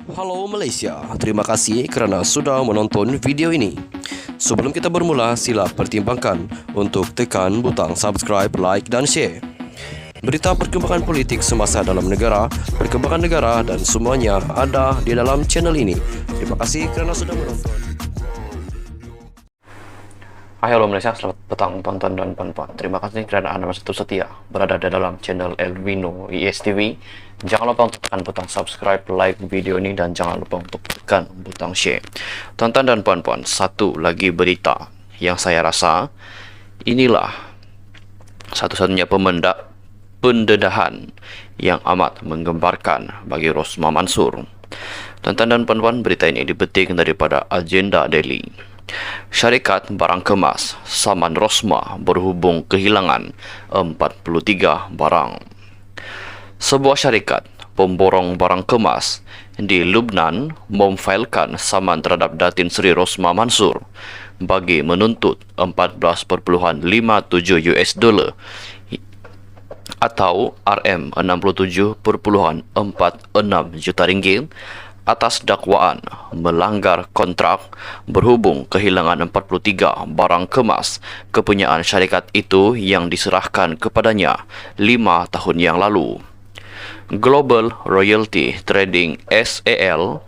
Halo Malaysia, terima kasih kerana sudah menonton video ini. Sebelum kita bermula, sila pertimbangkan untuk tekan butang subscribe, like dan share. Berita perkembangan politik semasa dalam negara, perkembangan negara dan semuanya ada di dalam channel ini. Terima kasih kerana sudah menonton. Hai halo Malaysia, selamat petang tonton dan puan-puan. Terima kasih kerana anda masih terus setia berada di dalam channel Elvino ISTV. Jangan lupa untuk tekan butang subscribe, like video ini dan jangan lupa untuk tekan butang share. Tuan-tuan dan puan-puan, satu lagi berita yang saya rasa inilah satu-satunya pendedahan yang amat menggemparkan bagi Rosmah Mansur. Tuan-tuan dan puan-puan, berita ini dipetik daripada Agenda Daily. Syarikat barang kemas Saman Rosmah berhubung kehilangan 43 barang. Sebuah syarikat pemborong barang kemas di Lubnan memfailkan saman terhadap Datin Seri Rosmah Mansur bagi menuntut 14.57 US dollar atau RM67.46 juta ringgit atas dakwaan melanggar kontrak berhubung kehilangan 43 barang kemas kepunyaan syarikat itu yang diserahkan kepadanya 5 tahun yang lalu. Global Royalty Trading SAL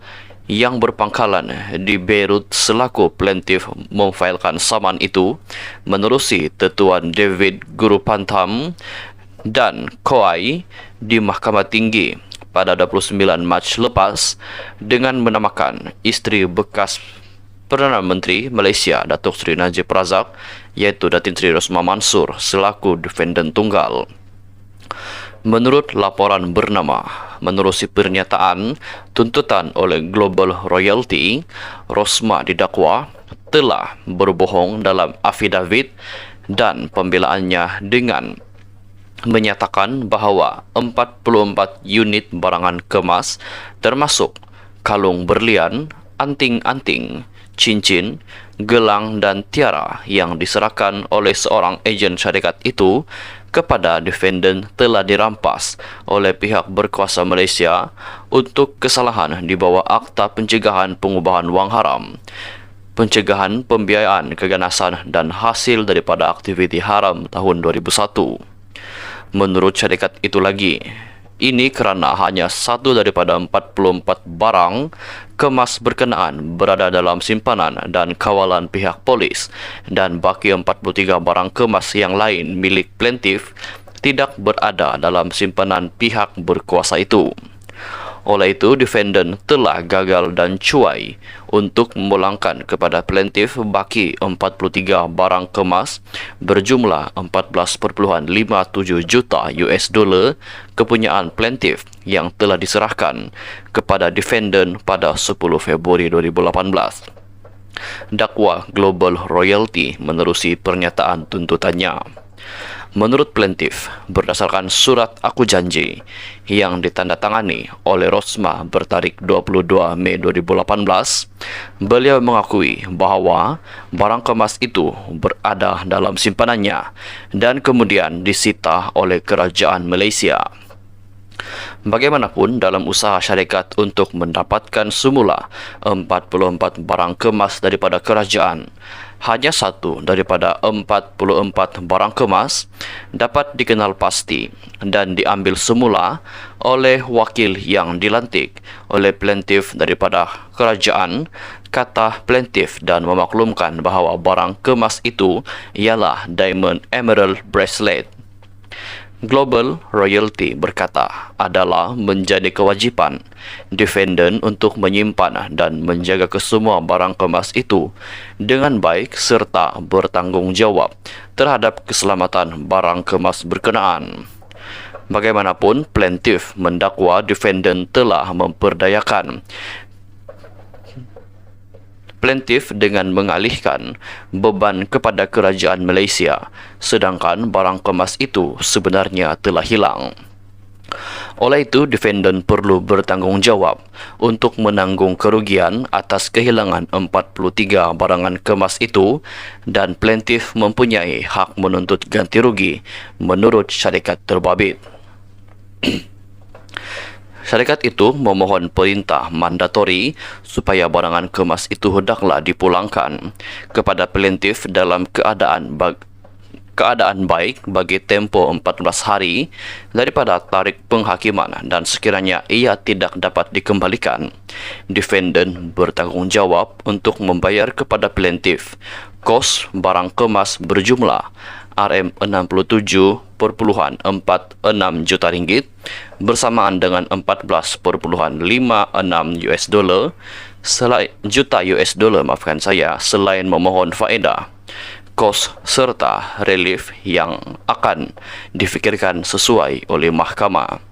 yang berpangkalan di Beirut selaku plaintiff memfailkan saman itu menerusi Tetuan David Gurupantham dan Koai di Mahkamah Tinggi pada 29 Mac lepas dengan menamakan isteri bekas Perdana Menteri Malaysia Datuk Seri Najib Razak iaitu Datin Seri Rosmah Mansur selaku defendant tunggal. Menurut laporan bernama, menerusi pernyataan tuntutan oleh Global Royalty, Rosmah didakwa telah berbohong dalam afidavit dan pembelaannya dengan menyatakan bahawa 44 unit barangan kemas termasuk kalung berlian, anting-anting, cincin, gelang dan tiara yang diserahkan oleh seorang ejen syarikat itu kepada defendant telah dirampas oleh pihak berkuasa Malaysia untuk kesalahan di bawah Akta Pencegahan Pengubahan Wang Haram, Pencegahan Pembiayaan Keganasan dan Hasil daripada Aktiviti Haram tahun 2001. Menurut syarikat itu lagi, ini kerana hanya satu daripada 44 barang kemas berkenaan berada dalam simpanan dan kawalan pihak polis dan baki 43 barang kemas yang lain milik plaintiff tidak berada dalam simpanan pihak berkuasa itu. Oleh itu, defendant telah gagal dan cuai untuk memulangkan kepada plaintiff baki 43 barang kemas berjumlah 14.57 juta US dollar kepunyaan plaintiff yang telah diserahkan kepada defendant pada 10 Februari 2018. Dakwa Global Royalty menerusi pernyataan tuntutannya. Menurut plaintiff, berdasarkan surat aku janji yang ditandatangani oleh Rosmah bertarikh 22 Mei 2018, beliau mengakui bahawa barang kemas itu berada dalam simpanannya dan kemudian disita oleh kerajaan Malaysia. Bagaimanapun, dalam usaha syarikat untuk mendapatkan semula 44 barang kemas daripada kerajaan, hanya satu daripada 44 barang kemas dapat dikenal pasti dan diambil semula oleh wakil yang dilantik oleh plaintiff daripada kerajaan, kata plaintiff dan memaklumkan bahawa barang kemas itu ialah diamond emerald bracelet. Global Royalty berkata adalah menjadi kewajipan defendant untuk menyimpan dan menjaga kesemua barang kemas itu dengan baik serta bertanggungjawab terhadap keselamatan barang kemas berkenaan. Bagaimanapun, plaintiff mendakwa defendant telah memperdayakan plaintiff dengan mengalihkan beban kepada kerajaan Malaysia, sedangkan barang kemas itu sebenarnya telah hilang. Oleh itu, defendant perlu bertanggungjawab untuk menanggung kerugian atas kehilangan 43 barangan kemas itu dan plaintiff mempunyai hak menuntut ganti rugi menurut syarikat terbabit. Syarikat itu memohon perintah mandatori supaya barangan kemas itu hendaklah dipulangkan kepada plaintiff dalam keadaan baik bagi tempoh 14 hari daripada tarikh penghakiman, dan sekiranya ia tidak dapat dikembalikan, defendant bertanggungjawab untuk membayar kepada plaintiff kos barang kemas berjumlah RM67.46 juta ringgit bersamaan dengan 14.56 juta US dollar selain memohon faedah, kos serta relief yang akan difikirkan sesuai oleh mahkamah.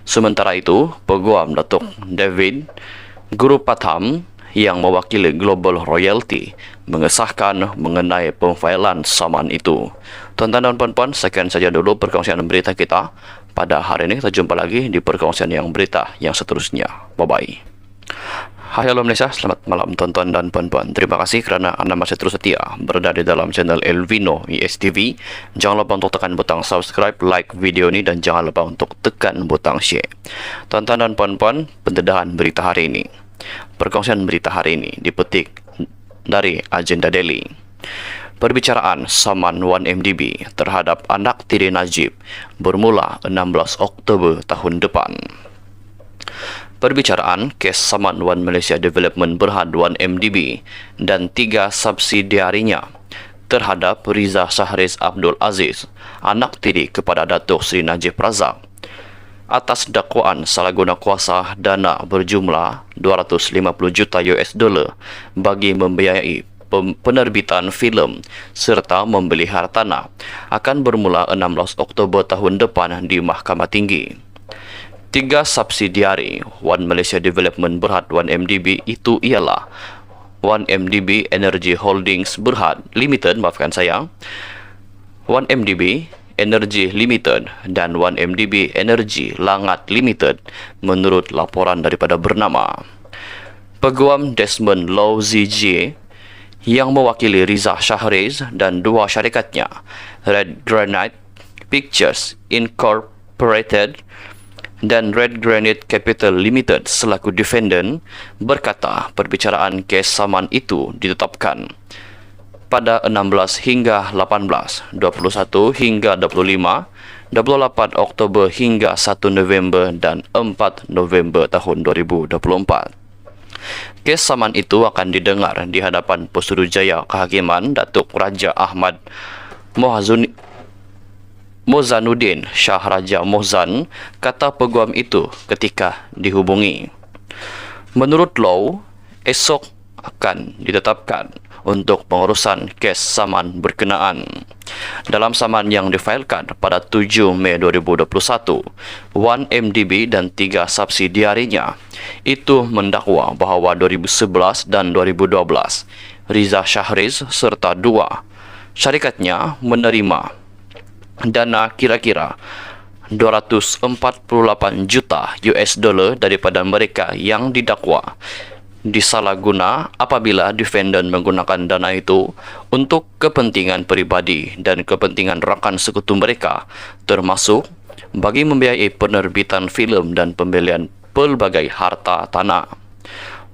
Sementara itu, Peguam Datuk David Gurupatham yang mewakili Global Royalty mengesahkan mengenai pemfailan saman itu. Tuan-tuan dan puan-puan, sekian saja dulu perkongsian berita kita pada hari ini. Kita jumpa lagi di perkongsian yang berita yang seterusnya. Bye-bye. Hai halo Malaysia, selamat malam tuan-tuan dan puan-puan. Terima kasih kerana anda masih terus setia berada di dalam channel Elvino ESTV. Jangan lupa untuk tekan butang subscribe, like video ini, dan jangan lupa untuk tekan butang share. Tuan-tuan dan puan-puan, pendedahan berita hari ini. Perkongsian berita hari ini dipetik dari Agenda Daily. Perbicaraan saman 1MDB terhadap anak tiri Najib bermula 16 Oktober tahun depan. Perbicaraan kes saman One Malaysia Development Berhad 1MDB dan 3 subsidiarinya terhadap Riza Shahriz Abdul Aziz, anak tiri kepada Datuk Seri Najib Razak, atas dakwaan salah guna kuasa dana berjumlah 250 juta US dollar bagi membiayai penerbitan filem serta membeli hartanah akan bermula 16 Oktober tahun depan di Mahkamah Tinggi. 3 subsidiari One Malaysia Development Berhad 1MDB itu ialah 1MDB Energy Holdings Berhad Limited, 1MDB Energy Limited dan 1MDB Energy Langat Limited menurut laporan daripada bernama. Peguam Desmond Low ZJ yang mewakili Riza Shahriz dan 2 syarikatnya, Red Granite Pictures Incorporated dan Red Granite Capital Limited selaku defendant, berkata perbicaraan kes saman itu ditetapkan pada 16 hingga 18, 21 hingga 25, 28 Oktober hingga 1 November dan 4 November tahun 2024. Kes saman itu akan didengar di hadapan Pesuruhjaya Kehakiman Datuk Raja Ahmad Mozanuddin Shah Raja Mohzan, kata peguam itu ketika dihubungi. Menurut Law, esok akan ditetapkan untuk pengurusan kes saman berkenaan. Dalam saman yang difailkan pada 7 Mei 2021, 1MDB dan 3 subsidiarinya itu mendakwa bahawa 2011 dan 2012 Riza Shahriz serta 2 syarikatnya menerima dana kira-kira 248 juta US dollar daripada mereka yang didakwa disalahguna apabila defendant menggunakan dana itu untuk kepentingan peribadi dan kepentingan rakan sekutu mereka, termasuk bagi membiayai penerbitan filem dan pembelian pelbagai harta tanah.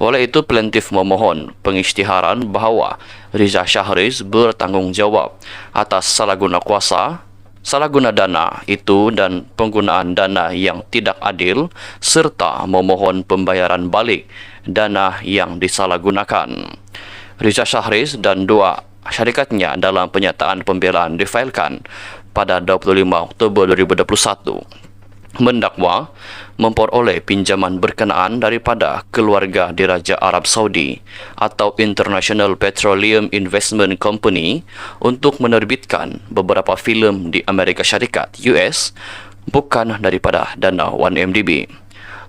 Oleh itu, plaintiff memohon pengisytiharan bahawa Riza Shahriz bertanggungjawab atas salah guna kuasa, salah guna dana itu dan penggunaan dana yang tidak adil, serta memohon pembayaran balik dana yang disalahgunakan. Riza Shahriz dan 2 syarikatnya dalam penyataan pembelaan difailkan pada 25 Oktober 2021 mendakwa memperoleh pinjaman berkenaan daripada keluarga Diraja Arab Saudi atau International Petroleum Investment Company untuk menerbitkan beberapa filem di Amerika Syarikat US bukan daripada dana 1MDB.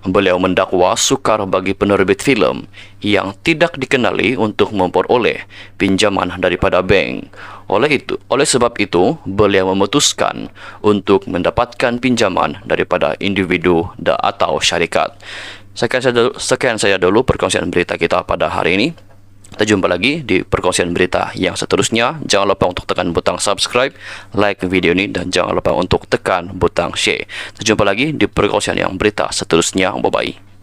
Beliau mendakwa sukar bagi penerbit filem yang tidak dikenali untuk memperoleh pinjaman daripada bank. Oleh sebab itu, beliau memutuskan untuk mendapatkan pinjaman daripada individu atau syarikat. Sekian saja dulu perkongsian berita kita pada hari ini. Kita jumpa lagi di perkongsian berita yang seterusnya. Jangan lupa untuk tekan butang subscribe, like video ini, dan jangan lupa untuk tekan butang share. Kita jumpa lagi di perkongsian yang berita seterusnya. Bye-bye.